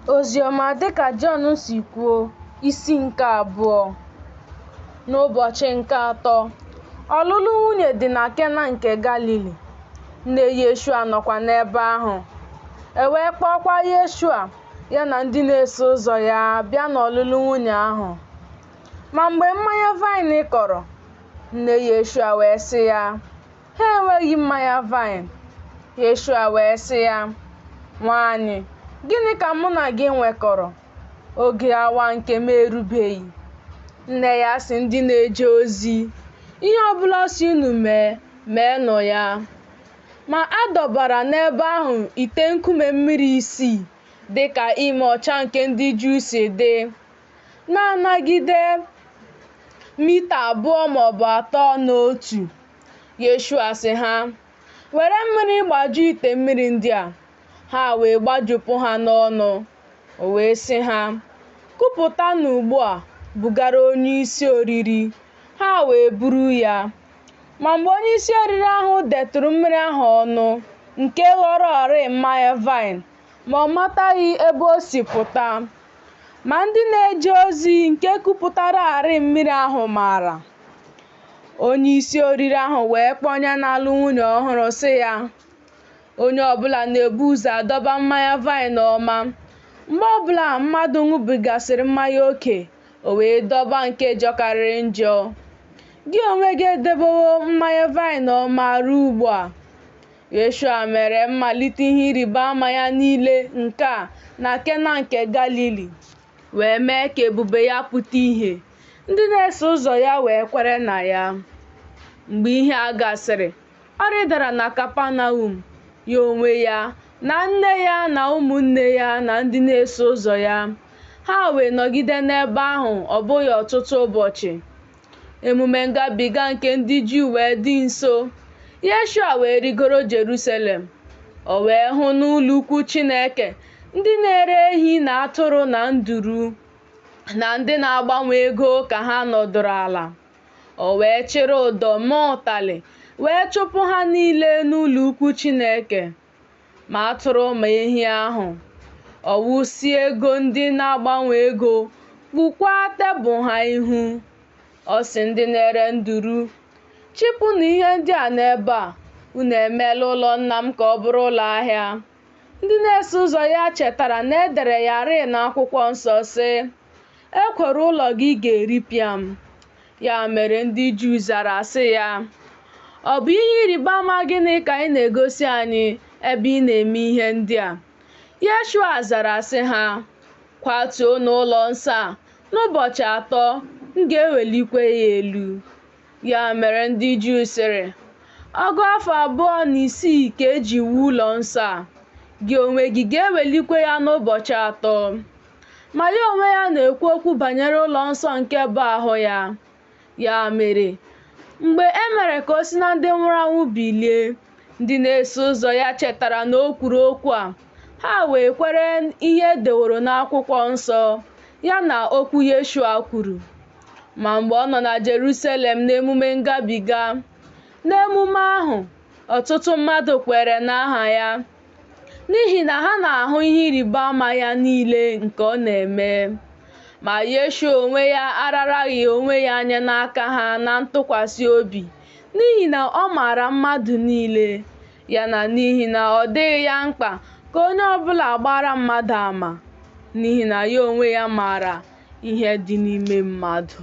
Oziọma dịka Jọn si kwuo, isi nke 2. N'ụbọchị nke 3, ọlụlụ nwunye dị na Kena nke Galili. Nne Yeshua nọkwa n'ebe ahụ. E wee kpọkwa Yeshua ya na ndị na-eso ụzọ ya bịa n'ọlụlụ nwunye ahụ. Ma mgbe mmanya vaịn kọrọ, nne Yeshua wee sị ya, ha enweghị mmanya vaịn. Yeshua wee sị ya, nwaanyị, gịnị ka mụ na gị nwekọrọ? Oge awa nke m erubeghị. Nne ya sị ndị na-eje ozi, ihe ọbụla si unu meenụ ya. Ma a dọbara n'ebe ahụ ite nkume mmiri 6 dịka ime ọcha nke ndị Juu si dị, na-anagide mita 2 maọbụ 3 n'otu. Yeshua sị ha, were mmiri gbaju ite mmiri ndị a. Ha wee gbajupụ ha n'ọnụ. O wee sị ha, kupụtanụ ugbu a bugara onyeisi oriri. Ha wee buru ya. Ma mgbe onyeisi oriri ahụ detụrụ mmiri ahụ ọnụ, nke ghọrọrị mmanya vaịn, ma ọ mataghị ebe o si pụta. Ma ndị na-eje ozi nke kupụtararị mmiri ahụ maara. Onyeisi oriri ahụ wee kpọọ onye na-alụ nwunye ọhụrụ sị ya, onye ọbụla na-ebu ụzọ adọba mmanya vaịn ọma. Mgbe ọbụla mmadụ ṅụbigasịrị mmanya oke, o wee dọba nke jọkarịrị njọ. Gị onwe gị edebewo mmanya vaịn ọma ruo ugbu a. Yeshua mere mmalite ihe ịrịba ama ya niile nke a na Kena nke Galili, wee mee ka ebube ya pụta ìhè. Ndị na-eso ụzọ ya wee kwere na ya. Mgbe ihe a gasịrị, ọ rịdara na Kapanọm, ya onwe ya na nne ya na ụmụnne ya na ndị na-eso ụzọ ya. Ha wee nọgide n'ebe ahụ ọ bụghị ọtụtụ ụbọchị. Emume ngabiga nke ndị Juu wee dị nso. Yeshua wee rigoro Jerusalem. O wee hụ n'ụlọ ukwu Chineke ndị na-ere ehi na atụrụ na nduru, na ndị na-agbanwe ego ka ha nọdụrụ ala. O wee chịrị ụdọ mee ụtalị wee chụpụ ha niile n'ụlọ ukwu Chineke, ma atụrụ ma ehi ahụ. Ọ wụsie ego ndị na-agbanwe ego, kpukwaa tebụl ha ihu. Ọ sị ndị na-ere nduru, chịpụnụ ihe ndị a n'ebe a, unu emeela ụlọ nna m ka ọ bụrụ ụlọ ahịa. Ndị na-eso ụzọ ya chetara na edere ya rịị n'akwụkwọ nsọ sị, ekwere ụlọ gị ga-eripịa m. Ya mere ndị Juu zara sị ya, ọ bụ ihe ịrịba ama gịnị ka ị na-egosi anyị ebe ị na-eme ihe ndị a? Yeshua zara sị ha, kwatuo n'ụlọ nsọ a, n'ụbọchị 3 m ga-ewelikwa ya elu. Ya mere ndị Juu sịrị, ọgụ afọ 2.6 ka eji wuo ụlọ nsọ a, gị onwe gị ga-ewelikwa ya n'ụbọchị 3? Ma ya onwe ya na-ekwu okwu banyere ụlọ nsọ nke bụ ahụ ya. Ya mere, mgbe e mere ka o si na ndị nwụrụ anwụ bilie, ndị na-eso ụzọ ya chetara na o kwuru okwu a. Ha wee kwere ihe edeworo n'akwụkwọ nsọ ya na okwu Yeshua kwuru. Ma mgbe ọ nọ na Jerusalem n'emume ngabiga, n'emume ahụ ọtụtụ mmadụ kwere n'aha ya, n'ihi na ha na-ahụ ihe ịrịba ama ya niile nke ọ na-eme. Ma Yeshua onwe ya araraghị onwe ya anya n'aka ha na ntụkwasị obi, n'ihi na ọ maara mmadụ niile, ya na n'ihi na ọ dịghị ya mkpa ka onye ọbụla gbara mmadụ ama, n'ihi na ya onwe ya maara ihe dị n'ime mmadụ.